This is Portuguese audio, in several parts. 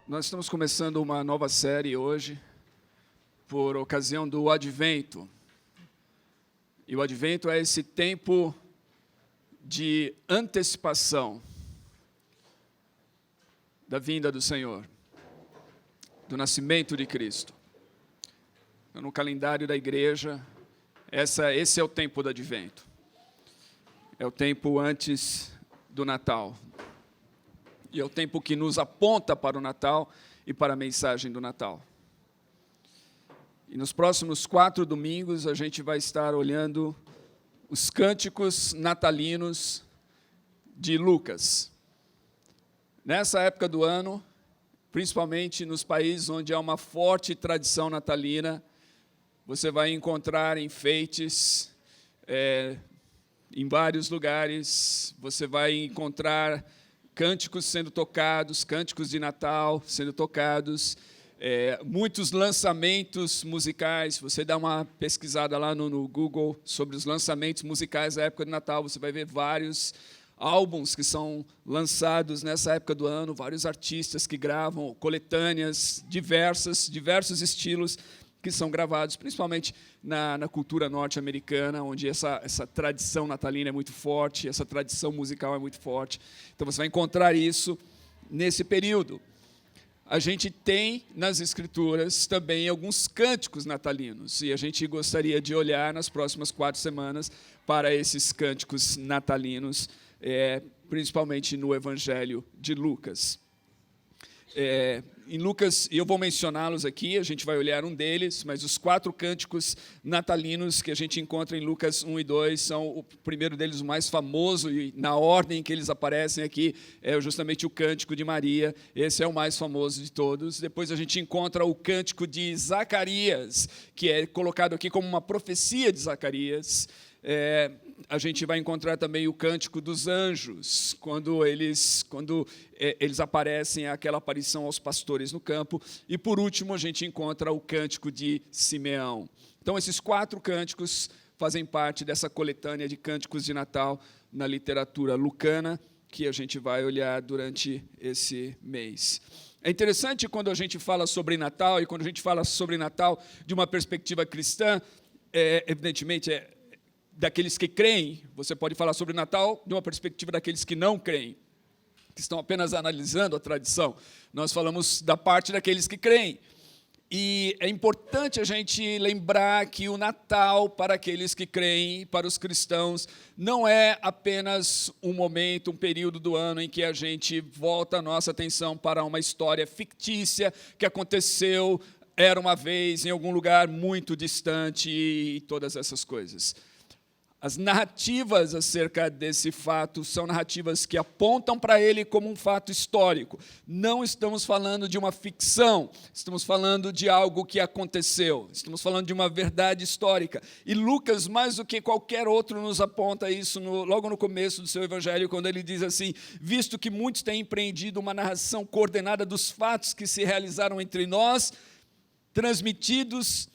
Nós estamos começando uma nova série hoje, por ocasião do Advento. E o Advento é esse tempo de antecipação da vinda do Senhor, do nascimento de Cristo. No calendário da igreja, esse é o tempo do Advento. É o tempo antes do Natal. E é o tempo que nos aponta para o Natal e para a mensagem do Natal. E nos próximos 4 domingos, a gente vai estar olhando os cânticos natalinos de Lucas. Nessa época do ano, principalmente nos países onde há uma forte tradição natalina, você vai encontrar enfeites em vários lugares, você vai encontrar cânticos sendo tocados, cânticos de Natal sendo tocados, muitos lançamentos musicais. Você dá uma pesquisada lá no Google sobre os lançamentos musicais da época de Natal, você vai ver vários álbuns que são lançados nessa época do ano, vários artistas que gravam coletâneas diversos estilos que são gravados, principalmente na cultura norte-americana, onde essa tradição natalina é muito forte, essa tradição musical é muito forte. Então, você vai encontrar isso nesse período. A gente tem, nas Escrituras, também alguns cânticos natalinos, e a gente gostaria de olhar nas próximas 4 semanas para esses cânticos natalinos, principalmente no Evangelho de Lucas. Em Lucas, e eu vou mencioná-los aqui, a gente vai olhar um deles, mas os 4 cânticos natalinos que a gente encontra em Lucas 1 e 2 são o primeiro deles, o mais famoso, e na ordem que eles aparecem aqui, é justamente o cântico de Maria. Esse é o mais famoso de todos. Depois a gente encontra o cântico de Zacarias, que é colocado aqui como uma profecia de Zacarias. A gente vai encontrar também o cântico dos anjos, quando eles aparecem, aquela aparição aos pastores no campo. E, por último, a gente encontra o cântico de Simeão. Então, esses 4 cânticos fazem parte dessa coletânea de cânticos de Natal na literatura lucana, que a gente vai olhar durante esse mês. É interessante quando a gente fala sobre Natal, e quando a gente fala sobre Natal de uma perspectiva cristã, evidentemente, daqueles que creem. Você pode falar sobre o Natal de uma perspectiva daqueles que não creem, que estão apenas analisando a tradição. Nós falamos da parte daqueles que creem. E é importante a gente lembrar que o Natal, para aqueles que creem, para os cristãos, não é apenas um momento, um período do ano em que a gente volta a nossa atenção para uma história fictícia que aconteceu, era uma vez, em algum lugar muito distante e todas essas coisas. As narrativas acerca desse fato são narrativas que apontam para ele como um fato histórico. Não estamos falando de uma ficção, estamos falando de algo que aconteceu, estamos falando de uma verdade histórica. E Lucas, mais do que qualquer outro, nos aponta isso logo no começo do seu evangelho, quando ele diz assim: visto que muitos têm empreendido uma narração coordenada dos fatos que se realizaram entre nós, transmitidos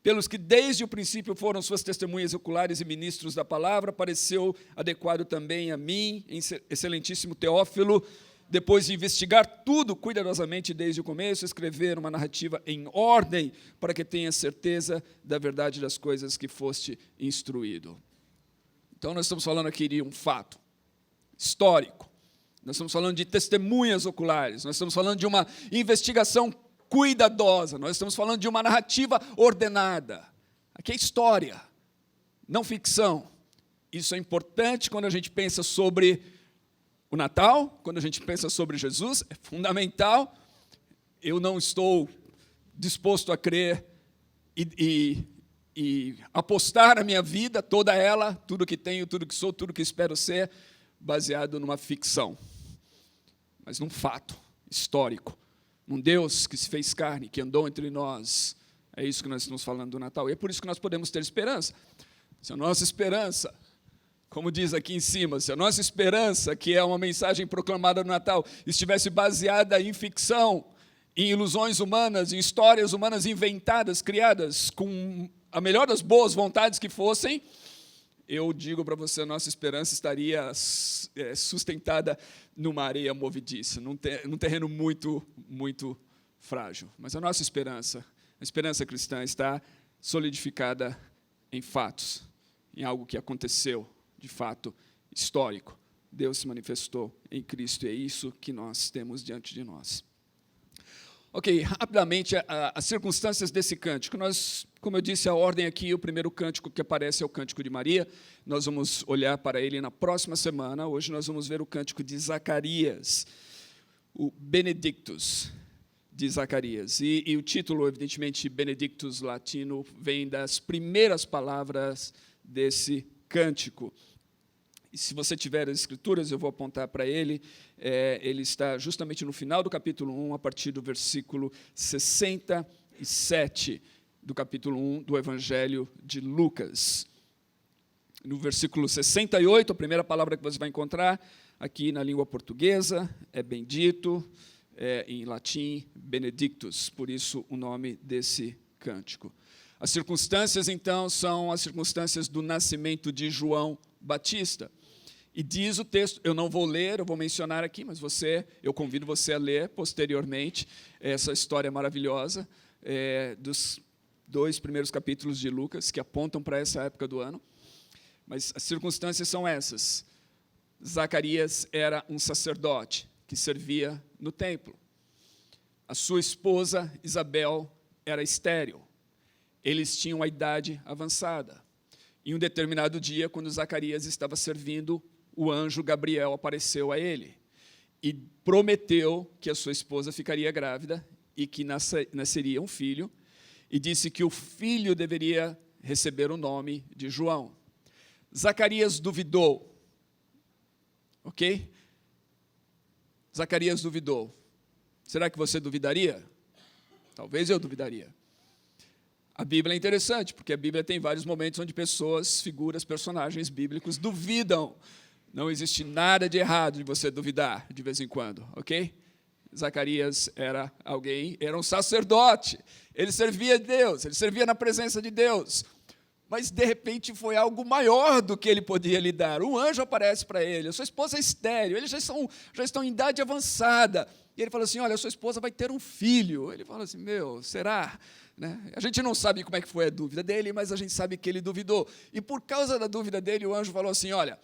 pelos que desde o princípio foram suas testemunhas oculares e ministros da palavra, pareceu adequado também a mim, excelentíssimo Teófilo, depois de investigar tudo cuidadosamente desde o começo, escrever uma narrativa em ordem, para que tenha certeza da verdade das coisas que foste instruído. Então, nós estamos falando aqui de um fato histórico, nós estamos falando de testemunhas oculares, nós estamos falando de uma investigação cuidadosa, nós estamos falando de uma narrativa ordenada. Aqui é história, não ficção. Isso é importante quando a gente pensa sobre o Natal, quando a gente pensa sobre Jesus, é fundamental. Eu não estou disposto a crer e apostar a minha vida, toda ela, tudo que tenho, tudo que sou, tudo que espero ser, baseado numa ficção, mas num fato histórico. Um Deus que se fez carne, que andou entre nós. É isso que nós estamos falando do Natal. E é por isso que nós podemos ter esperança. Se a nossa esperança, como diz aqui em cima, se a nossa esperança, que é uma mensagem proclamada no Natal, estivesse baseada em ficção, em ilusões humanas, em histórias humanas inventadas, criadas com a melhor das boas vontades que fossem, eu digo para você, a nossa esperança estaria sustentada numa areia movediça, num terreno muito, muito frágil. Mas a nossa esperança, a esperança cristã, está solidificada em fatos, em algo que aconteceu, de fato, histórico. Deus se manifestou em Cristo, e é isso que nós temos diante de nós. Ok, rapidamente, as circunstâncias desse cântico. Nós, como eu disse, a ordem aqui, o primeiro cântico que aparece é o Cântico de Maria. Nós vamos olhar para ele na próxima semana. Hoje nós vamos ver o cântico de Zacarias, o Benedictus de Zacarias. E o título, evidentemente, Benedictus latino, vem das primeiras palavras desse cântico. E se você tiver as escrituras, eu vou apontar para ele. Ele está justamente no final do capítulo 1, a partir do versículo 67 do capítulo 1 do Evangelho de Lucas. No versículo 68, a primeira palavra que você vai encontrar aqui na língua portuguesa é bendito, em latim, benedictus, por isso o nome desse cântico. As circunstâncias, então, são as circunstâncias do nascimento de João Batista. E diz o texto, eu não vou ler, eu vou mencionar aqui, mas eu convido você a ler posteriormente essa história maravilhosa dos 2 primeiros capítulos de Lucas, que apontam para essa época do ano. Mas as circunstâncias são essas. Zacarias era um sacerdote que servia no templo. A sua esposa, Isabel, era estéril. Eles tinham a idade avançada. Em um determinado dia, quando Zacarias estava servindo, o anjo Gabriel apareceu a ele e prometeu que a sua esposa ficaria grávida e que nasceria um filho, e disse que o filho deveria receber o nome de João. Zacarias duvidou, ok? Zacarias duvidou. Será que você duvidaria? Talvez eu duvidaria. A Bíblia é interessante, porque a Bíblia tem vários momentos onde pessoas, figuras, personagens bíblicos duvidam. Não existe nada de errado de você duvidar de vez em quando, ok? Zacarias era um sacerdote, ele servia a Deus, ele servia na presença de Deus, mas de repente foi algo maior do que ele podia lidar. Um anjo aparece para ele, a sua esposa é estéril, eles já estão em idade avançada, e ele fala assim, olha, a sua esposa vai ter um filho. Ele fala assim, será? A gente não sabe como é que foi a dúvida dele, mas a gente sabe que ele duvidou. E por causa da dúvida dele, o anjo falou assim, olha,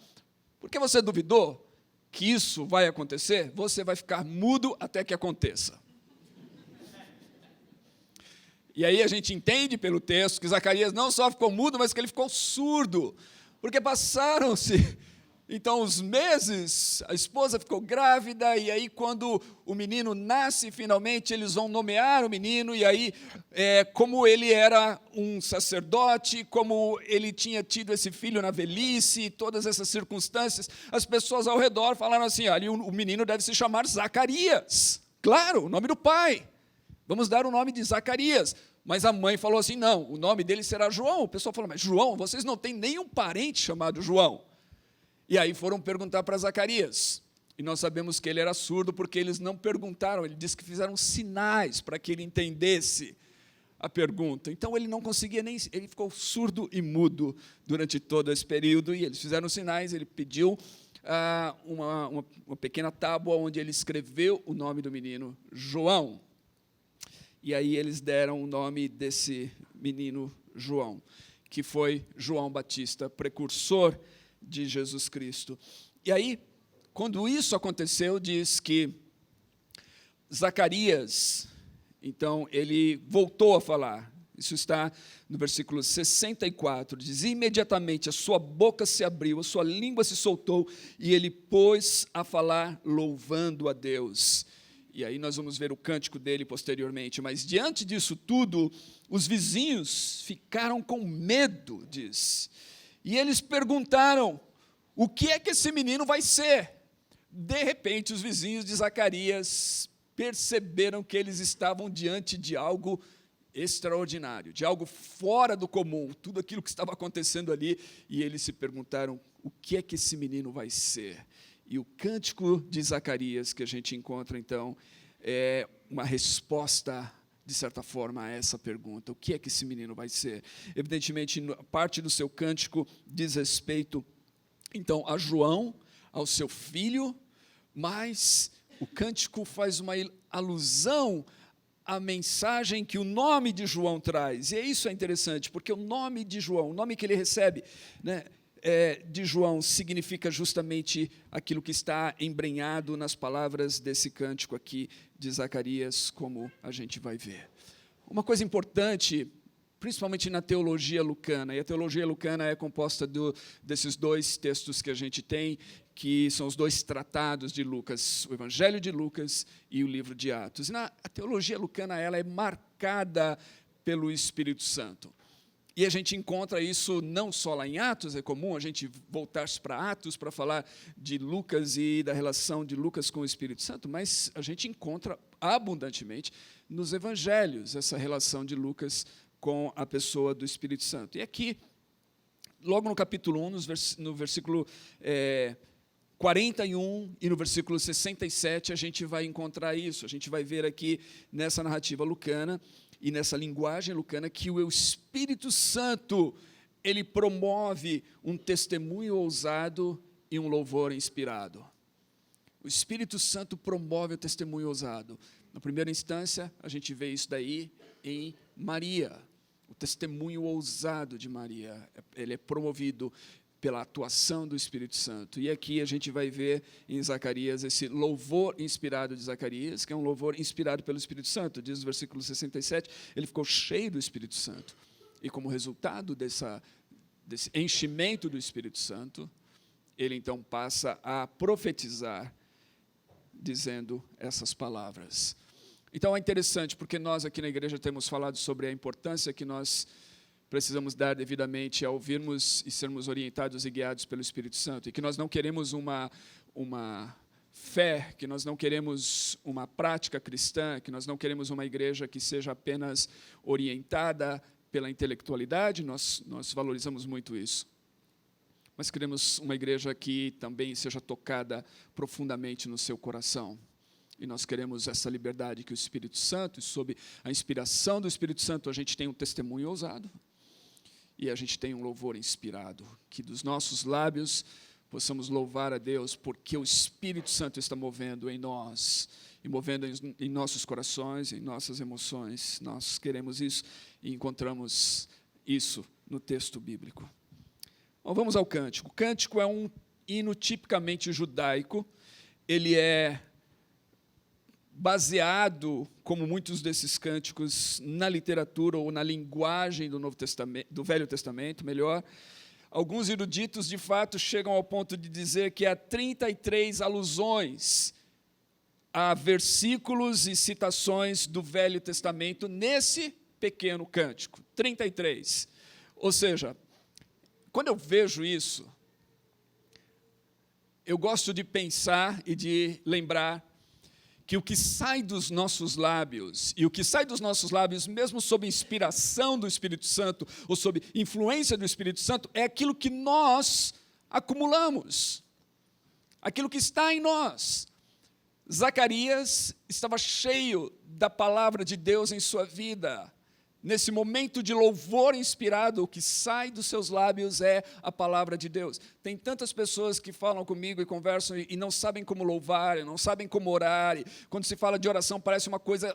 porque você duvidou que isso vai acontecer, você vai ficar mudo até que aconteça. E aí a gente entende pelo texto que Zacarias não só ficou mudo, mas que ele ficou surdo, porque passaram-se então os meses, a esposa ficou grávida, e aí quando o menino nasce, finalmente eles vão nomear o menino, e aí como ele era um sacerdote, como ele tinha tido esse filho na velhice, todas essas circunstâncias, as pessoas ao redor falaram assim, olha, o menino deve se chamar Zacarias, claro, o nome do pai, vamos dar o nome de Zacarias. Mas a mãe falou assim, não, o nome dele será João. O pessoal falou, mas João, vocês não têm nenhum parente chamado João. E aí foram perguntar para Zacarias, e nós sabemos que ele era surdo porque eles não perguntaram, ele disse que fizeram sinais para que ele entendesse a pergunta. Então ele não conseguia ele ficou surdo e mudo durante todo esse período, e eles fizeram sinais, ele pediu uma pequena tábua onde ele escreveu o nome do menino, João. E aí eles deram o nome desse menino João, que foi João Batista, precursor de Jesus Cristo. E aí, quando isso aconteceu, diz que Zacarias, então, ele voltou a falar. Isso está no versículo 64, diz, imediatamente a sua boca se abriu, a sua língua se soltou, e ele pôs a falar louvando a Deus. E aí nós vamos ver o cântico dele posteriormente, mas diante disso tudo, os vizinhos ficaram com medo, diz. E eles perguntaram, o que é que esse menino vai ser? De repente, os vizinhos de Zacarias perceberam que eles estavam diante de algo extraordinário, de algo fora do comum, tudo aquilo que estava acontecendo ali, e eles se perguntaram, o que é que esse menino vai ser? E o cântico de Zacarias, que a gente encontra, então, é uma resposta de certa forma, a essa pergunta: o que é que esse menino vai ser? Evidentemente, parte do seu cântico diz respeito, então, a João, ao seu filho, mas o cântico faz uma alusão à mensagem que o nome de João traz. E isso é interessante, porque o nome de João, o nome que ele recebe, né, de João, significa justamente aquilo que está embrenhado nas palavras desse cântico aqui de Zacarias, como a gente vai ver. Uma coisa importante, principalmente na teologia lucana, e a teologia lucana é composta desses dois textos que a gente tem, que são os dois tratados de Lucas, o Evangelho de Lucas e o livro de Atos. A teologia lucana ela é marcada pelo Espírito Santo. E a gente encontra isso não só lá em Atos, é comum a gente voltar-se para Atos para falar de Lucas e da relação de Lucas com o Espírito Santo, mas a gente encontra abundantemente nos Evangelhos essa relação de Lucas com a pessoa do Espírito Santo. E aqui, logo no capítulo 1, no versículo 41 e no versículo 67, a gente vai encontrar isso. A gente vai ver aqui nessa narrativa lucana e nessa linguagem lucana que o Espírito Santo, ele promove um testemunho ousado e um louvor inspirado. O Espírito Santo promove o testemunho ousado. Na primeira instância, a gente vê isso daí em Maria. O testemunho ousado de Maria, ele é promovido pela atuação do Espírito Santo. E aqui a gente vai ver em Zacarias esse louvor inspirado de Zacarias, que é um louvor inspirado pelo Espírito Santo. Diz no versículo 67, ele ficou cheio do Espírito Santo. E como resultado desse enchimento do Espírito Santo, ele então passa a profetizar, dizendo essas palavras. Então é interessante, porque nós aqui na igreja temos falado sobre a importância que nós precisamos dar devidamente a ouvirmos e sermos orientados e guiados pelo Espírito Santo, e que nós não queremos uma fé, que nós não queremos uma prática cristã, que nós não queremos uma igreja que seja apenas orientada pela intelectualidade, nós valorizamos muito isso. Mas queremos uma igreja que também seja tocada profundamente no seu coração. E nós queremos essa liberdade que o Espírito Santo, e sob a inspiração do Espírito Santo, a gente tem um testemunho ousado. E a gente tem um louvor inspirado, que dos nossos lábios possamos louvar a Deus, porque o Espírito Santo está movendo em nós, e movendo em nossos corações, em nossas emoções. Nós queremos isso e encontramos isso no texto bíblico. Bom, vamos ao cântico. O cântico é um hino tipicamente judaico, ele é baseado, como muitos desses cânticos, na literatura ou na linguagem do Novo Testamento, do Velho Testamento, melhor. Alguns eruditos, de fato, chegam ao ponto de dizer que há 33 alusões a versículos e citações do Velho Testamento nesse pequeno cântico. 33. Ou seja, quando eu vejo isso, eu gosto de pensar e de lembrar que o que sai dos nossos lábios, e o que sai dos nossos lábios, mesmo sob inspiração do Espírito Santo, ou sob influência do Espírito Santo, é aquilo que nós acumulamos, aquilo que está em nós. Zacarias estava cheio da palavra de Deus em sua vida. Nesse momento de louvor inspirado, o que sai dos seus lábios é a palavra de Deus. Tem tantas pessoas que falam comigo e conversam e não sabem como louvar, não sabem como orar. E quando se fala de oração, parece uma coisa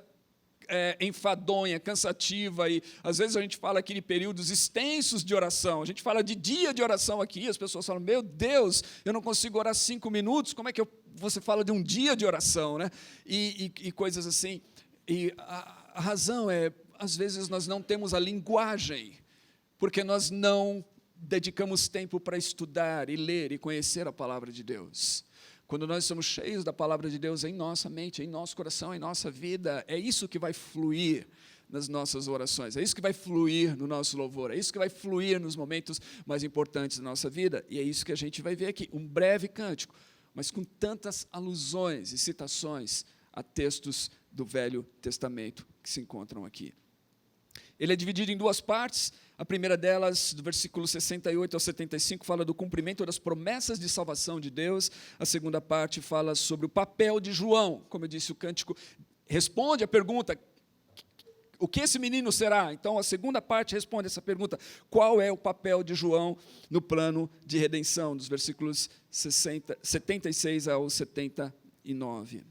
enfadonha, cansativa. E às vezes a gente fala aqui de períodos extensos de oração. A gente fala de dia de oração aqui, as pessoas falam, meu Deus, eu não consigo orar 5 minutos, como é que você fala de um dia de oração, né? E coisas assim. E a razão é, às vezes nós não temos a linguagem, porque nós não dedicamos tempo para estudar e ler e conhecer a palavra de Deus. Quando nós somos cheios da palavra de Deus em nossa mente, em nosso coração, em nossa vida, é isso que vai fluir nas nossas orações, é isso que vai fluir no nosso louvor, é isso que vai fluir nos momentos mais importantes da nossa vida, e é isso que a gente vai ver aqui, um breve cântico, mas com tantas alusões e citações a textos do Velho Testamento que se encontram aqui. Ele é dividido em 2 partes. A primeira delas, do versículo 68 ao 75, fala do cumprimento das promessas de salvação de Deus. A segunda parte fala sobre o papel de João. Como eu disse, o cântico responde à pergunta: O que esse menino será? Então, a segunda parte responde essa pergunta: qual é o papel de João no plano de redenção, dos versículos 76 ao 79.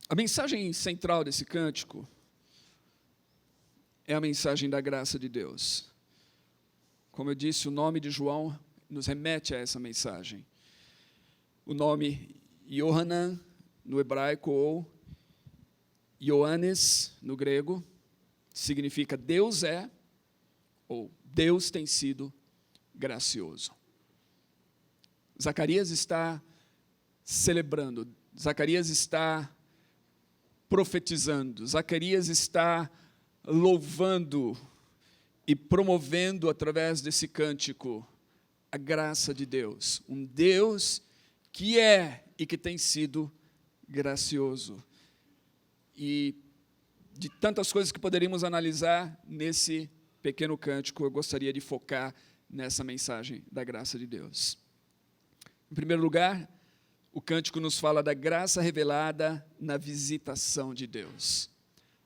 A mensagem central desse cântico é a mensagem da graça de Deus. Como eu disse, o nome de João nos remete a essa mensagem. O nome Yohanan, no hebraico, ou Ioannes, no grego, significa Deus é, ou Deus tem sido gracioso. Zacarias está celebrando, Zacarias está profetizando, Zacarias está louvando e promovendo através desse cântico a graça de Deus, um Deus que é e que tem sido gracioso. E de tantas coisas que poderíamos analisar nesse pequeno cântico, eu gostaria de focar nessa mensagem da graça de Deus. Em primeiro lugar, o cântico nos fala da graça revelada na visitação de Deus.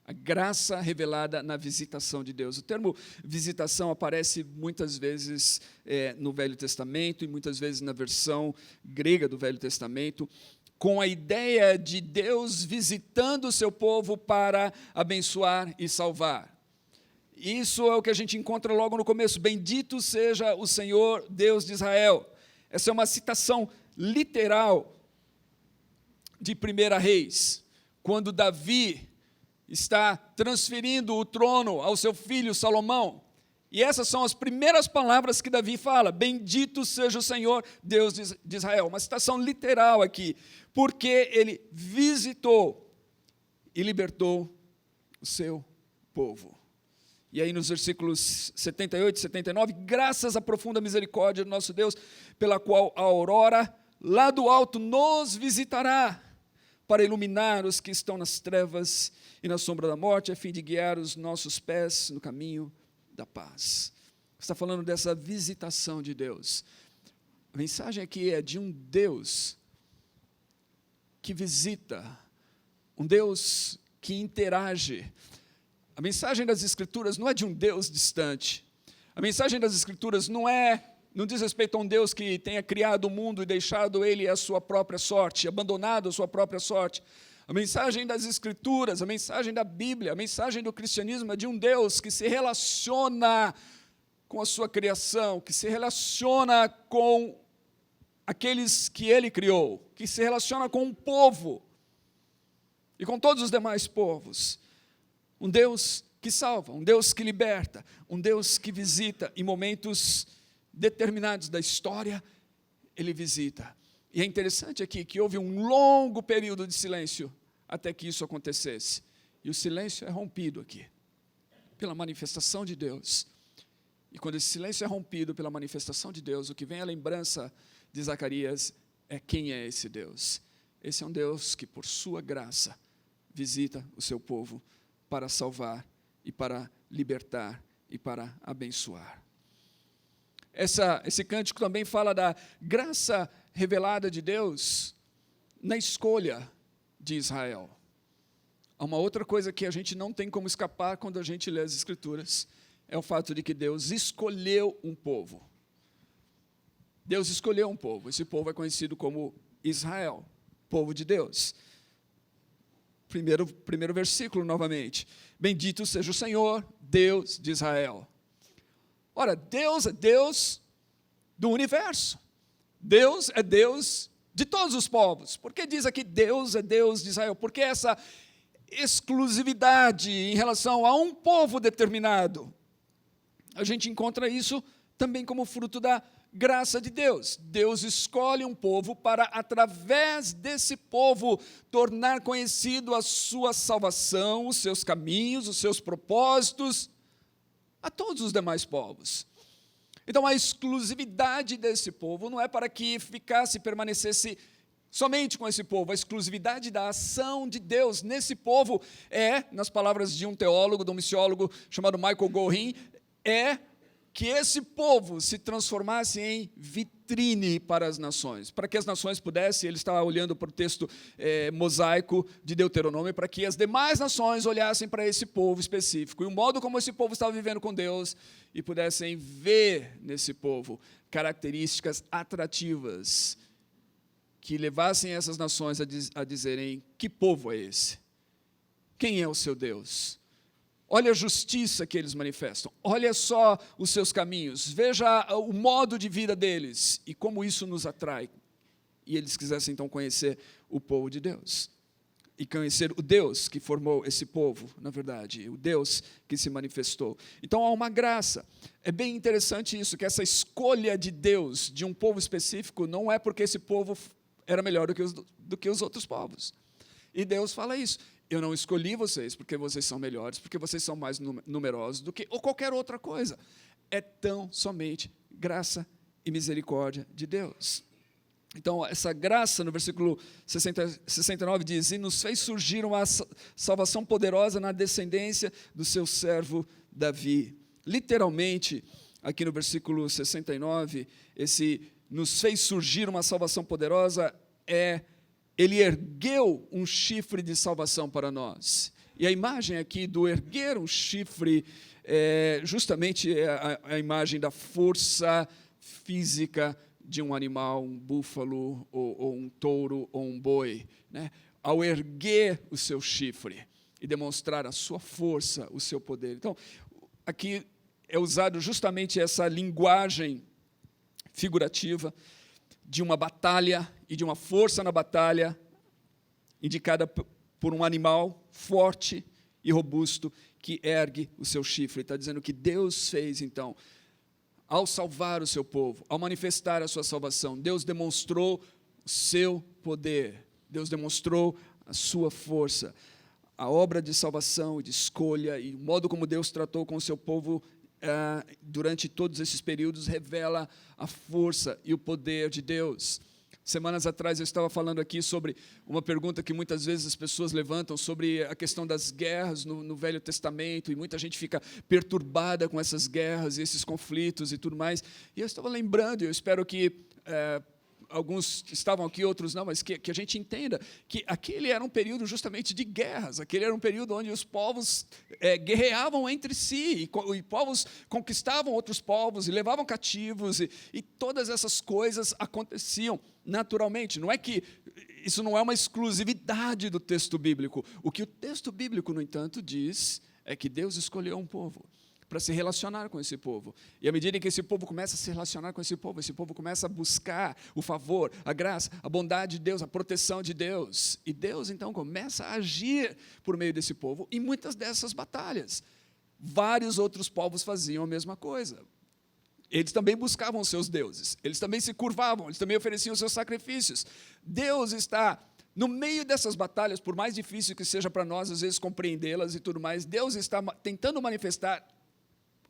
A graça revelada na visitação de Deus. O termo visitação aparece muitas vezes no Velho Testamento e muitas vezes na versão grega do Velho Testamento, com a ideia de Deus visitando o seu povo para abençoar e salvar. Isso é o que a gente encontra logo no começo. Bendito seja o Senhor, Deus de Israel. Essa é uma citação literal de 1 Reis, quando Davi está transferindo o trono ao seu filho Salomão. E essas são as primeiras palavras que Davi fala: bendito seja o Senhor, Deus de Israel. Uma citação literal aqui, porque ele visitou e libertou o seu povo. E aí nos versículos 78 e 79, graças à profunda misericórdia do nosso Deus, pela qual a aurora lá do alto nos visitará, para iluminar os que estão nas trevas e na sombra da morte, a fim de guiar os nossos pés no caminho da paz. Está falando dessa visitação de Deus. A mensagem aqui é de um Deus que visita, um Deus que interage. A mensagem das Escrituras não é de um Deus distante. A mensagem das Escrituras não diz respeito a um Deus que tenha criado o mundo e deixado ele à sua própria sorte, abandonado à sua própria sorte. A mensagem das Escrituras, a mensagem da Bíblia, a mensagem do cristianismo é de um Deus que se relaciona com a sua criação, que se relaciona com aqueles que ele criou, que se relaciona com um povo e com todos os demais povos. Um Deus que salva, um Deus que liberta, um Deus que visita em momentos determinados da história, ele visita. E é interessante aqui que houve um longo período de silêncio até que isso acontecesse. E o silêncio é rompido aqui, pela manifestação de Deus. E quando esse silêncio é rompido pela manifestação de Deus, o que vem à lembrança de Zacarias é quem é esse Deus. Esse é um Deus que, por sua graça, visita o seu povo para salvar e para libertar e para abençoar. Esse cântico também fala da graça revelada de Deus na escolha de Israel. Há uma outra coisa que a gente não tem como escapar quando a gente lê as Escrituras, é o fato de que Deus escolheu um povo. Deus escolheu um povo. Esse povo é conhecido como Israel, povo de Deus. Primeiro versículo novamente. Bendito seja o Senhor, Deus de Israel. Ora, Deus é Deus do universo. Deus é Deus de todos os povos. Por que diz aqui Deus é Deus de Israel? Porque essa exclusividade em relação a um povo determinado. A gente encontra isso também como fruto da graça de Deus. Deus escolhe um povo para, através desse povo, tornar conhecido a sua salvação, os seus caminhos, os seus propósitos, a todos os demais povos. Então, a exclusividade desse povo não é para que permanecesse somente com esse povo. A exclusividade da ação de Deus nesse povo é, nas palavras de um teólogo, de um missiólogo chamado Michael Gorin, é que esse povo se transformasse em vitrine para as nações, para que as nações pudessem, ele estava olhando para o texto mosaico de Deuteronômio, para que as demais nações olhassem para esse povo específico, e o modo como esse povo estava vivendo com Deus, e pudessem ver nesse povo características atrativas, que levassem essas nações a dizerem: que povo é esse? Quem é o seu Deus? Olha a justiça que eles manifestam, olha só os seus caminhos, veja o modo de vida deles e como isso nos atrai. E eles quisessem então conhecer o povo de Deus e conhecer o Deus que formou esse povo, na verdade, o Deus que se manifestou. Então há uma graça. É bem interessante isso, que essa escolha de Deus, de um povo específico, não é porque esse povo era melhor do que os outros povos. E Deus fala isso: eu não escolhi vocês porque vocês são melhores, porque vocês são mais numerosos do que ou qualquer outra coisa. É tão somente graça e misericórdia de Deus. Então, essa graça, no versículo 69, diz: e nos fez surgir uma salvação poderosa na descendência do seu servo Davi. Literalmente, aqui no versículo 69, esse nos fez surgir uma salvação poderosa ele ergueu um chifre de salvação para nós. E a imagem aqui do erguer um chifre justamente a imagem da força física de um animal, um búfalo, ou um touro, ou um boi, né? Ao erguer o seu chifre e demonstrar a sua força, o seu poder. Então, aqui é usado justamente essa linguagem figurativa de uma batalha e de uma força na batalha, indicada por um animal forte e robusto que ergue o seu chifre. Está dizendo que Deus fez, então, ao salvar o seu povo, ao manifestar a sua salvação, Deus demonstrou o seu poder, Deus demonstrou a sua força. A obra de salvação e de escolha e o modo como Deus tratou com o seu povo durante todos esses períodos revela a força e o poder de Deus. Semanas atrás eu estava falando aqui sobre uma pergunta que muitas vezes as pessoas levantam sobre a questão das guerras no Velho Testamento, e muita gente fica perturbada com essas guerras e esses conflitos e tudo mais. E eu estava lembrando, e eu espero que alguns estavam aqui, outros não, mas que a gente entenda que aquele era um período justamente de guerras, aquele era um período onde os povos guerreavam entre si, e povos conquistavam outros povos e levavam cativos, e todas essas coisas aconteciam naturalmente. Não é que isso não é uma exclusividade do texto bíblico. O que o texto bíblico, no entanto, diz é que Deus escolheu um povo para se relacionar com esse povo. E à medida que esse povo começa a se relacionar com esse povo começa a buscar o favor, a graça, a bondade de Deus, a proteção de Deus. E Deus, então, começa a agir por meio desse povo em muitas dessas batalhas. Vários outros povos faziam a mesma coisa. Eles também buscavam os seus deuses, eles também se curvavam, eles também ofereciam os seus sacrifícios. Deus está no meio dessas batalhas, por mais difícil que seja para nós, às vezes, compreendê-las e tudo mais, Deus está tentando manifestar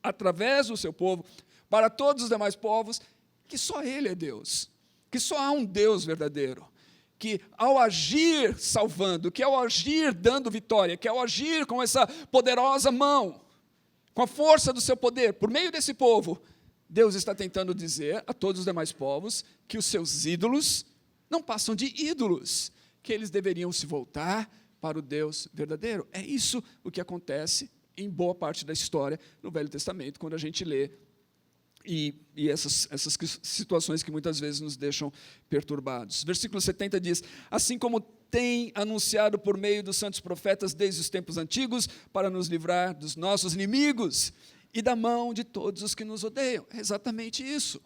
através do seu povo, para todos os demais povos, que só Ele é Deus, que só há um Deus verdadeiro, que ao agir salvando, que ao agir dando vitória, que ao agir com essa poderosa mão, com a força do seu poder, por meio desse povo, Deus está tentando dizer a todos os demais povos que os seus ídolos não passam de ídolos, que eles deveriam se voltar para o Deus verdadeiro. É isso o que acontece em boa parte da história no Velho Testamento, quando a gente lê, e essas situações que muitas vezes nos deixam perturbados. Versículo 70 diz: assim como tem anunciado por meio dos santos profetas desde os tempos antigos, para nos livrar dos nossos inimigos e da mão de todos os que nos odeiam. É exatamente isso.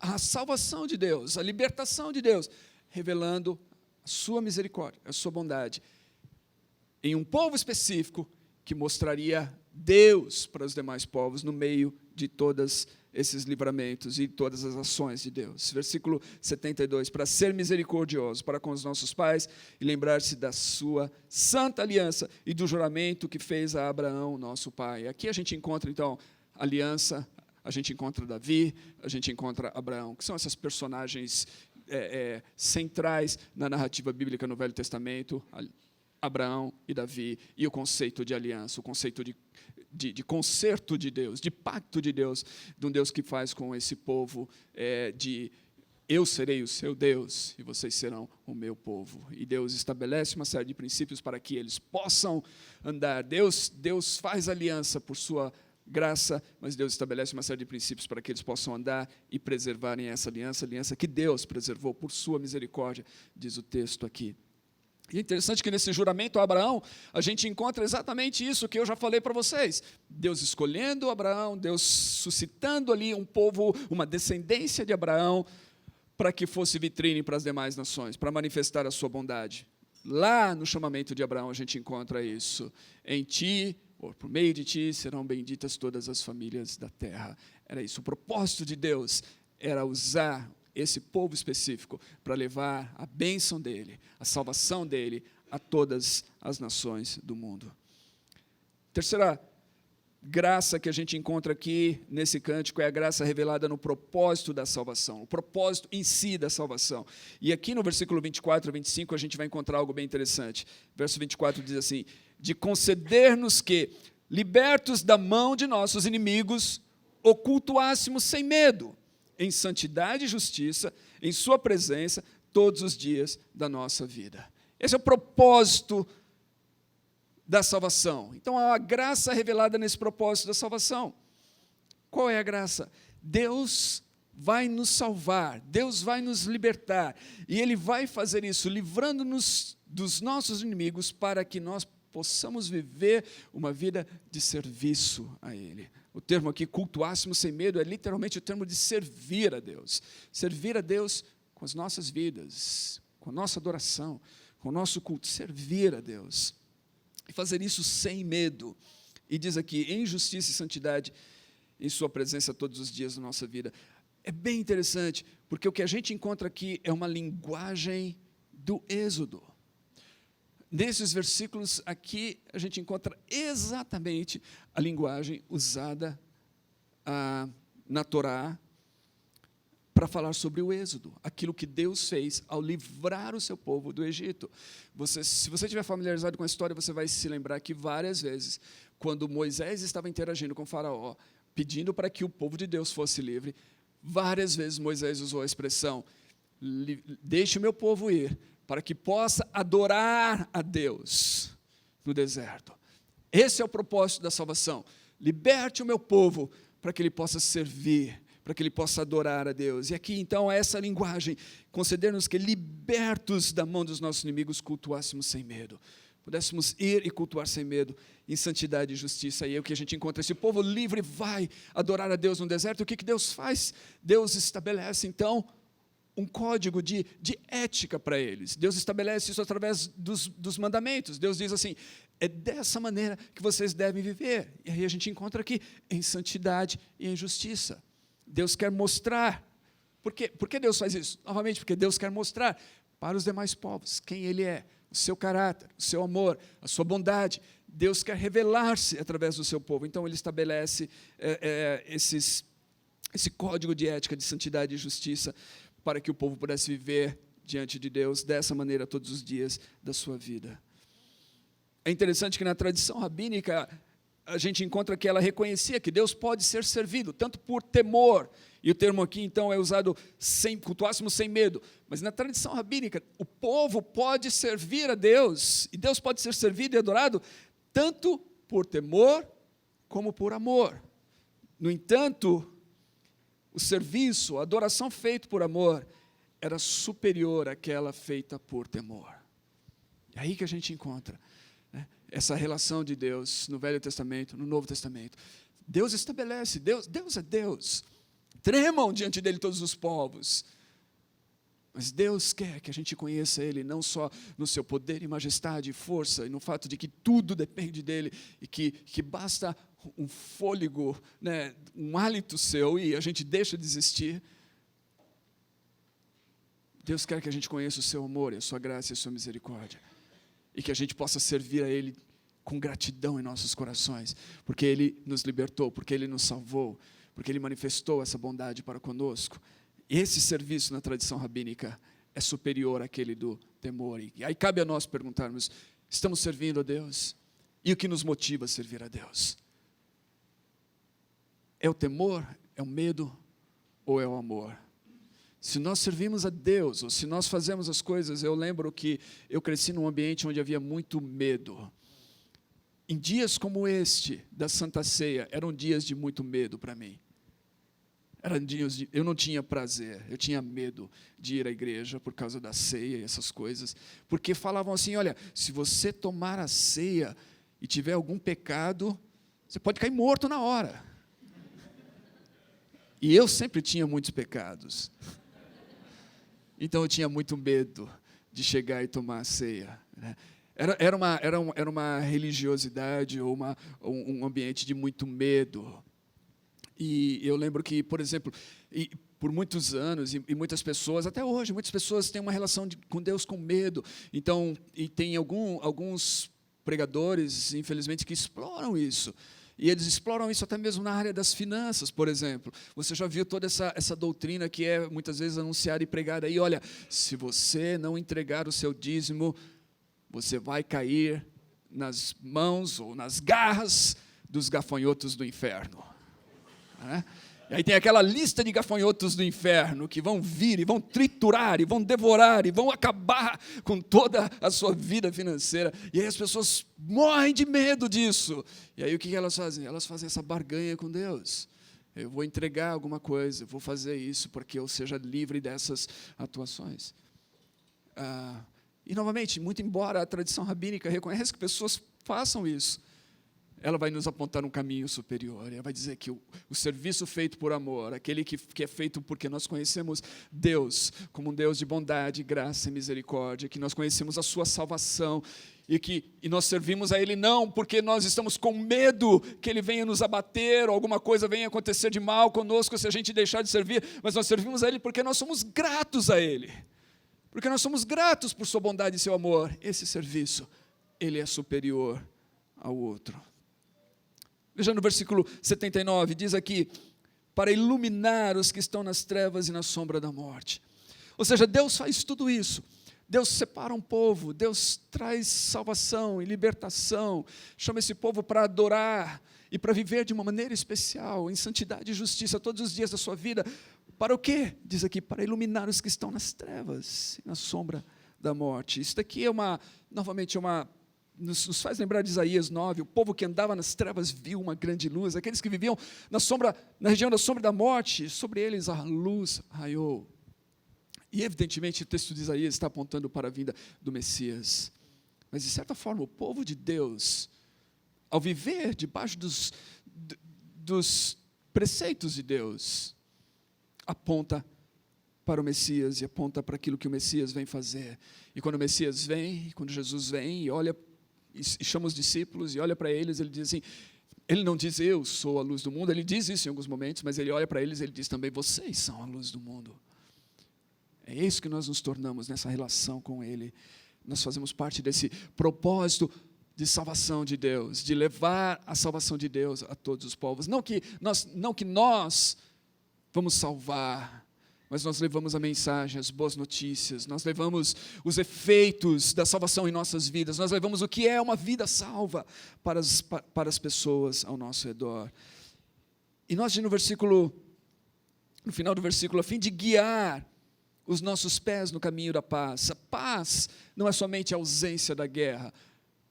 A salvação de Deus, a libertação de Deus, revelando a sua misericórdia, a sua bondade, em um povo específico, que mostraria Deus para os demais povos no meio de todos esses livramentos e todas as ações de Deus. Versículo 72, para ser misericordioso para com os nossos pais e lembrar-se da sua santa aliança e do juramento que fez a Abraão, nosso pai. Aqui a gente encontra, então, aliança, a gente encontra Davi, a gente encontra Abraão, que são essas personagens centrais na narrativa bíblica no Velho Testamento. Abraão e Davi, e o conceito de aliança, o conceito de concerto de Deus, de pacto de Deus, de um Deus que faz com esse povo, de eu serei o seu Deus e vocês serão o meu povo. E Deus estabelece uma série de princípios para que eles possam andar. Deus faz aliança por sua graça, mas Deus estabelece uma série de princípios para que eles possam andar e preservarem essa aliança que Deus preservou por sua misericórdia, diz o texto aqui. E é interessante que nesse juramento a Abraão, a gente encontra exatamente isso que eu já falei para vocês. Deus escolhendo Abraão, Deus suscitando ali um povo, uma descendência de Abraão, para que fosse vitrine para as demais nações, para manifestar a sua bondade. Lá no chamamento de Abraão a gente encontra isso. Em ti, ou por meio de ti, serão benditas todas as famílias da terra. Era isso. O propósito de Deus era usar esse povo específico para levar a bênção dele, a salvação dele a todas as nações do mundo. Terceira graça que a gente encontra aqui nesse cântico é a graça revelada no propósito da salvação, o propósito em si da salvação. E aqui no versículo 24 a 25 a gente vai encontrar algo bem interessante. Verso 24 diz assim: de conceder-nos que, libertos da mão de nossos inimigos, o cultuássemos sem medo, em santidade e justiça, em sua presença, todos os dias da nossa vida. Esse é o propósito da salvação. Então, há uma graça revelada nesse propósito da salvação. Qual é a graça? Deus vai nos salvar, Deus vai nos libertar, e Ele vai fazer isso, livrando-nos dos nossos inimigos, para que nós possamos viver uma vida de serviço a Ele. O termo aqui, cultuássemos sem medo, é literalmente o termo de servir a Deus. Servir a Deus com as nossas vidas, com a nossa adoração, com o nosso culto, servir a Deus. E fazer isso sem medo. E diz aqui, em justiça e santidade, em sua presença todos os dias da nossa vida. É bem interessante, porque o que a gente encontra aqui é uma linguagem do Êxodo. Nesses versículos aqui, a gente encontra exatamente a linguagem usada na Torá para falar sobre o Êxodo, aquilo que Deus fez ao livrar o seu povo do Egito. Se você estiver familiarizado com a história, você vai se lembrar que várias vezes, quando Moisés estava interagindo com o faraó, pedindo para que o povo de Deus fosse livre, várias vezes Moisés usou a expressão, deixe o meu povo ir, para que possa adorar a Deus no deserto. Esse é o propósito da salvação. Liberte o meu povo para que ele possa servir, para que ele possa adorar a Deus. E aqui, então, essa linguagem, conceder-nos que, libertos da mão dos nossos inimigos, cultuássemos sem medo. Pudéssemos ir e cultuar sem medo, em santidade e justiça. E é o que a gente encontra. Esse povo livre vai adorar a Deus no deserto. O que Deus faz? Deus estabelece, então, um código de ética para eles. Deus estabelece isso através dos mandamentos. Deus diz assim, é dessa maneira que vocês devem viver. E aí a gente encontra aqui, em santidade e em justiça. Deus quer mostrar. Por que Deus faz isso? Novamente, porque Deus quer mostrar para os demais povos quem Ele é, o seu caráter, o seu amor, a sua bondade. Deus quer revelar-se através do seu povo. Então, Ele estabelece esse código de ética, de santidade e justiça, para que o povo pudesse viver diante de Deus dessa maneira todos os dias da sua vida. É interessante que na tradição rabínica, a gente encontra que ela reconhecia que Deus pode ser servido, tanto por temor, e o termo aqui então é usado cultuássemos sem medo, mas na tradição rabínica, o povo pode servir a Deus, e Deus pode ser servido e adorado, tanto por temor, como por amor. No entanto, o serviço, a adoração feita por amor, era superior àquela feita por temor. É aí que a gente encontra essa relação de Deus no Velho Testamento, no Novo Testamento. Deus estabelece, Deus é Deus. Tremam diante dele todos os povos. Mas Deus quer que a gente conheça Ele, não só no seu poder e majestade e força, e no fato de que tudo depende dEle, e que basta um fôlego, um hálito seu, e a gente deixa de existir. Deus quer que a gente conheça o seu amor, e a sua graça e a sua misericórdia. E que a gente possa servir a Ele com gratidão em nossos corações, porque Ele nos libertou, porque Ele nos salvou, porque Ele manifestou essa bondade para conosco. Esse serviço na tradição rabínica é superior àquele do temor. E aí cabe a nós perguntarmos, estamos servindo a Deus? E o que nos motiva a servir a Deus? É o temor? É o medo? Ou é o amor? Se nós servimos a Deus, ou se nós fazemos as coisas, eu lembro que eu cresci num ambiente onde havia muito medo. Em dias como este, da Santa Ceia, eram dias de muito medo para mim. Eu não tinha prazer, eu tinha medo de ir à igreja por causa da ceia e essas coisas, porque falavam assim, olha, se você tomar a ceia e tiver algum pecado, você pode cair morto na hora. E eu sempre tinha muitos pecados. Então eu tinha muito medo de chegar e tomar a ceia. Era uma religiosidade ou um ambiente de muito medo. E eu lembro que, por exemplo, por muitos anos, e muitas pessoas, até hoje, muitas pessoas têm uma relação com Deus com medo. Então, e tem alguns pregadores, infelizmente, que exploram isso. E eles exploram isso até mesmo na área das finanças, por exemplo. Você já viu toda essa doutrina que é, muitas vezes, anunciada e pregada aí. Olha, se você não entregar o seu dízimo, você vai cair nas mãos ou nas garras dos gafanhotos do inferno. E aí tem aquela lista de gafanhotos do inferno que vão vir e vão triturar, e vão devorar, e vão acabar com toda a sua vida financeira. E aí as pessoas morrem de medo disso. E aí o que elas fazem? Elas fazem essa barganha com Deus. Eu vou entregar alguma coisa, eu vou fazer isso porque eu seja livre dessas atuações. E novamente, muito embora a tradição rabínica reconheça que pessoas façam isso, ela vai nos apontar um caminho superior. Ela vai dizer que o serviço feito por amor, aquele que é feito porque nós conhecemos Deus como um Deus de bondade, graça e misericórdia, que nós conhecemos a sua salvação e nós servimos a Ele não porque nós estamos com medo que Ele venha nos abater ou alguma coisa venha acontecer de mal conosco se a gente deixar de servir, mas nós servimos a Ele porque nós somos gratos a Ele. Porque nós somos gratos por sua bondade e seu amor. Esse serviço, ele é superior ao outro. Veja no versículo 79, diz aqui, para iluminar os que estão nas trevas e na sombra da morte. Ou seja, Deus faz tudo isso. Deus separa um povo, Deus traz salvação e libertação, chama esse povo para adorar e para viver de uma maneira especial, em santidade e justiça, todos os dias da sua vida. Para o quê? Diz aqui, para iluminar os que estão nas trevas e na sombra da morte. Isso daqui é novamente, nos faz lembrar de Isaías 9, o povo que andava nas trevas viu uma grande luz, aqueles que viviam na região da sombra da morte, sobre eles a luz raiou. E evidentemente o texto de Isaías está apontando para a vinda do Messias. Mas de certa forma o povo de Deus, ao viver debaixo dos preceitos de Deus, aponta para o Messias e aponta para aquilo que o Messias vem fazer. E quando o Messias vem, quando Jesus vem e olha e chama os discípulos e olha para eles, ele diz assim, ele não diz eu sou a luz do mundo, ele diz isso em alguns momentos, mas ele olha para eles e ele diz também vocês são a luz do mundo. É isso que nós nos tornamos nessa relação com ele. Nós fazemos parte desse propósito de salvação de Deus, de levar a salvação de Deus a todos os povos. Não que nós vamos salvar, mas nós levamos a mensagem, as boas notícias, nós levamos os efeitos da salvação em nossas vidas, nós levamos o que é uma vida salva para as pessoas ao nosso redor. E nós, no final do versículo, a fim de guiar os nossos pés no caminho da paz. A paz não é somente a ausência da guerra.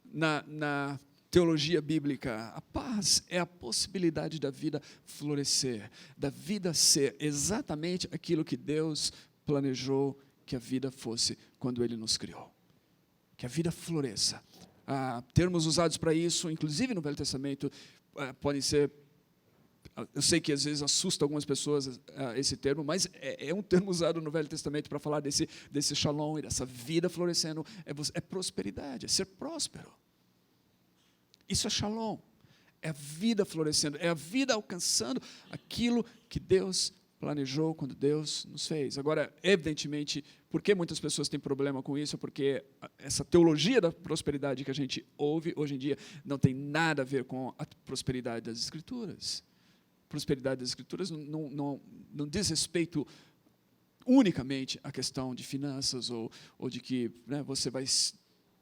Na teologia bíblica, a paz é a possibilidade da vida florescer, da vida ser exatamente aquilo que Deus planejou que a vida fosse quando Ele nos criou. Que a vida floresça. Termos usados para isso, inclusive no Velho Testamento, podem ser... Eu sei que às vezes assusta algumas pessoas esse termo, mas é um termo usado no Velho Testamento para falar desse shalom e dessa vida florescendo. É prosperidade, é ser próspero. Isso é shalom, é a vida florescendo, é a vida alcançando aquilo que Deus planejou quando Deus nos fez. Agora, evidentemente, por que muitas pessoas têm problema com isso? Porque essa teologia da prosperidade que a gente ouve hoje em dia não tem nada a ver com a prosperidade das Escrituras. Prosperidade das Escrituras não diz respeito unicamente à questão de finanças ou de que você vai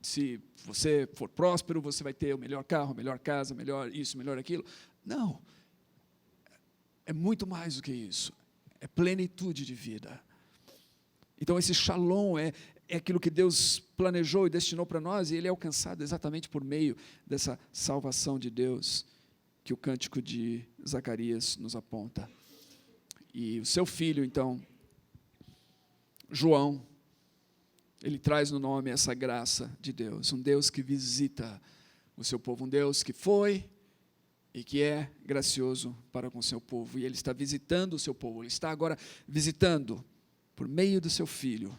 se você for próspero, você vai ter o melhor carro, a melhor casa, melhor isso, melhor aquilo. Não. É muito mais do que isso. É plenitude de vida. Então, esse shalom é aquilo que Deus planejou e destinou para nós, e ele é alcançado exatamente por meio dessa salvação de Deus, que o cântico de Zacarias nos aponta. E o seu filho, então, João, ele traz no nome essa graça de Deus, um Deus que visita o seu povo, um Deus que foi e que é gracioso para com o seu povo, e ele está visitando o seu povo, ele está agora visitando, por meio do seu Filho,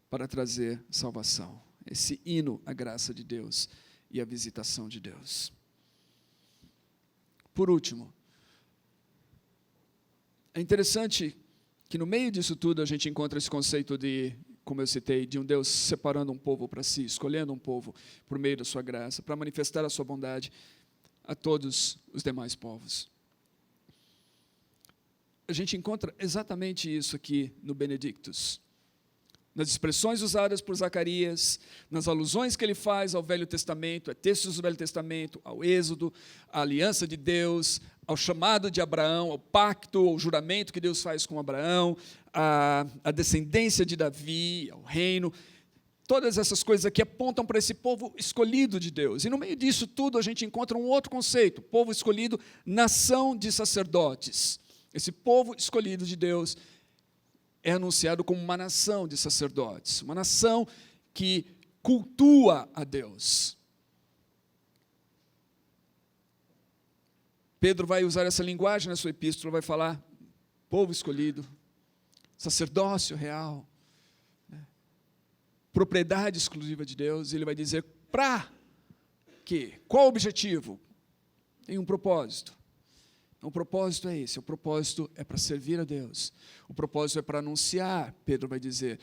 para trazer salvação, esse hino à graça de Deus e à visitação de Deus. Por último, é interessante que no meio disso tudo a gente encontra esse conceito de, como eu citei, de um Deus separando um povo para si, escolhendo um povo por meio da sua graça, para manifestar a sua bondade a todos os demais povos. A gente encontra exatamente isso aqui no Benedictus. Nas expressões usadas por Zacarias, nas alusões que ele faz ao Velho Testamento, a textos do Velho Testamento, ao Êxodo, à aliança de Deus, ao chamado de Abraão, ao pacto, ao juramento que Deus faz com Abraão, à descendência de Davi, ao reino. Todas essas coisas aqui apontam para esse povo escolhido de Deus. E no meio disso tudo a gente encontra um outro conceito, povo escolhido, nação de sacerdotes. Esse povo escolhido de Deus é anunciado como uma nação de sacerdotes, uma nação que cultua a Deus. Pedro vai usar essa linguagem na sua epístola, vai falar povo escolhido, sacerdócio real, propriedade exclusiva de Deus, e ele vai dizer para quê? Qual o objetivo? Tem um propósito. O propósito é esse, o propósito é para servir a Deus, o propósito é para anunciar, Pedro vai dizer,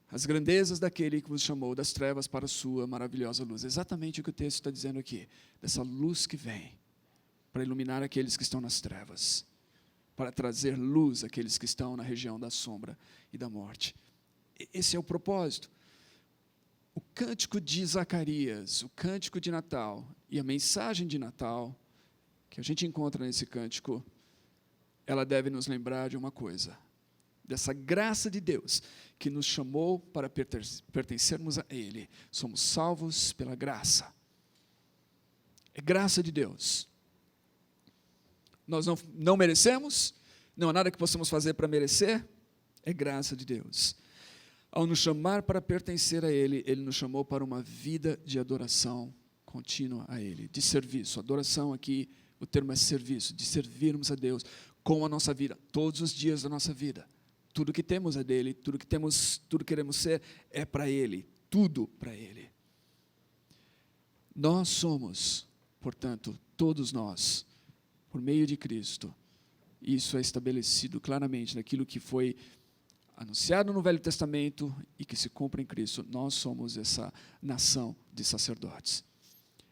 as grandezas daquele que vos chamou das trevas para a sua maravilhosa luz. Exatamente o que o texto está dizendo aqui, dessa luz que vem, para iluminar aqueles que estão nas trevas, para trazer luz àqueles que estão na região da sombra e da morte. Esse é o propósito. O cântico de Zacarias, o cântico de Natal e a mensagem de Natal, que a gente encontra nesse cântico, ela deve nos lembrar de uma coisa, dessa graça de Deus, que nos chamou para pertencermos a Ele. Somos salvos pela graça. É graça de Deus. Nós não merecemos, não há nada que possamos fazer para merecer, é graça de Deus. Ao nos chamar para pertencer a Ele, Ele nos chamou para uma vida de adoração contínua a Ele, de serviço. Adoração aqui, o termo é serviço, de servirmos a Deus com a nossa vida, todos os dias da nossa vida. Tudo que temos é dele, tudo que queremos ser é para Ele, tudo para Ele. Nós somos, portanto, todos nós, por meio de Cristo, isso é estabelecido claramente naquilo que foi anunciado no Velho Testamento e que se cumpre em Cristo. Nós somos essa nação de sacerdotes.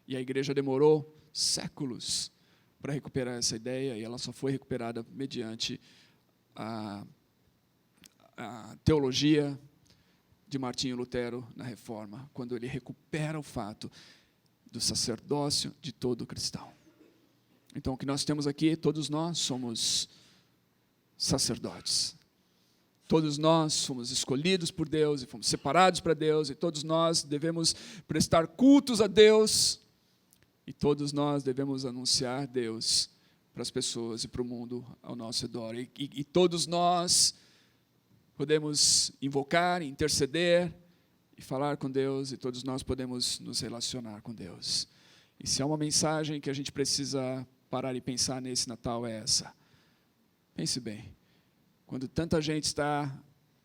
E a igreja demorou séculos para recuperar essa ideia, e ela só foi recuperada mediante a teologia de Martinho Lutero na Reforma, quando ele recupera o fato do sacerdócio de todo cristão. Então, o que nós temos aqui, todos nós somos sacerdotes. Todos nós fomos escolhidos por Deus e fomos separados para Deus, e todos nós devemos prestar cultos a Deus, e todos nós devemos anunciar Deus para as pessoas e para o mundo ao nosso redor. E todos nós podemos invocar, interceder e falar com Deus, e todos nós podemos nos relacionar com Deus. E se há uma mensagem que a gente precisa parar e pensar nesse Natal, é essa. Pense bem. Quando tanta gente está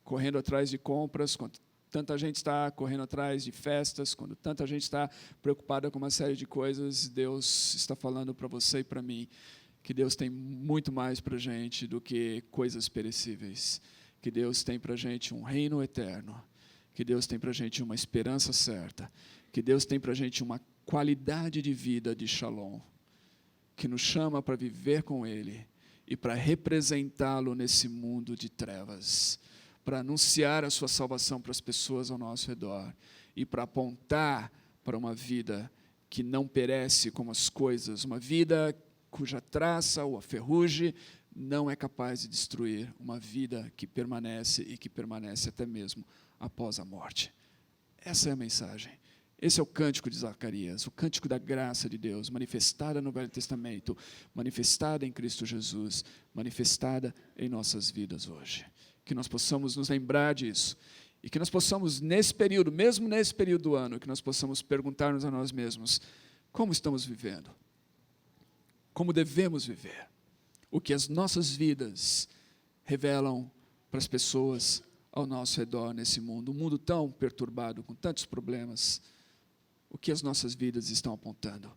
correndo atrás de compras, quando tanta gente está correndo atrás de festas, quando tanta gente está preocupada com uma série de coisas, Deus está falando para você e para mim que Deus tem muito mais para a gente do que coisas perecíveis, que Deus tem para a gente um reino eterno, que Deus tem para a gente uma esperança certa, que Deus tem para a gente uma qualidade de vida de shalom, que nos chama para viver com Ele e para representá-lo nesse mundo de trevas, para anunciar a sua salvação para as pessoas ao nosso redor e para apontar para uma vida que não perece como as coisas, uma vida cuja traça ou a ferrugem não é capaz de destruir, uma vida que permanece e que permanece até mesmo após a morte. Essa é a mensagem. Esse é o cântico de Zacarias, o cântico da graça de Deus, manifestada no Velho Testamento, manifestada em Cristo Jesus, manifestada em nossas vidas hoje. Que nós possamos nos lembrar disso, e que nós possamos, nesse período, mesmo nesse período do ano, que nós possamos perguntar-nos a nós mesmos, como estamos vivendo? Como devemos viver? O que as nossas vidas revelam para as pessoas ao nosso redor nesse mundo, um mundo tão perturbado, com tantos problemas. O que as nossas vidas estão apontando?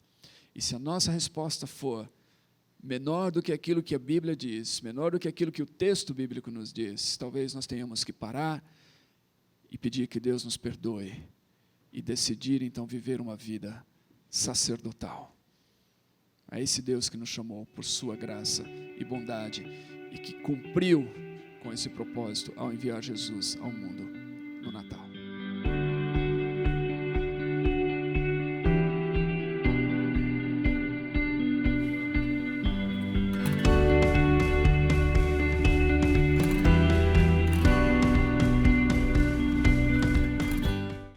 E se a nossa resposta for menor do que aquilo que a Bíblia diz, menor do que aquilo que o texto bíblico nos diz, talvez nós tenhamos que parar e pedir que Deus nos perdoe e decidir então viver uma vida sacerdotal. A esse Deus que nos chamou por sua graça e bondade e que cumpriu com esse propósito ao enviar Jesus ao mundo.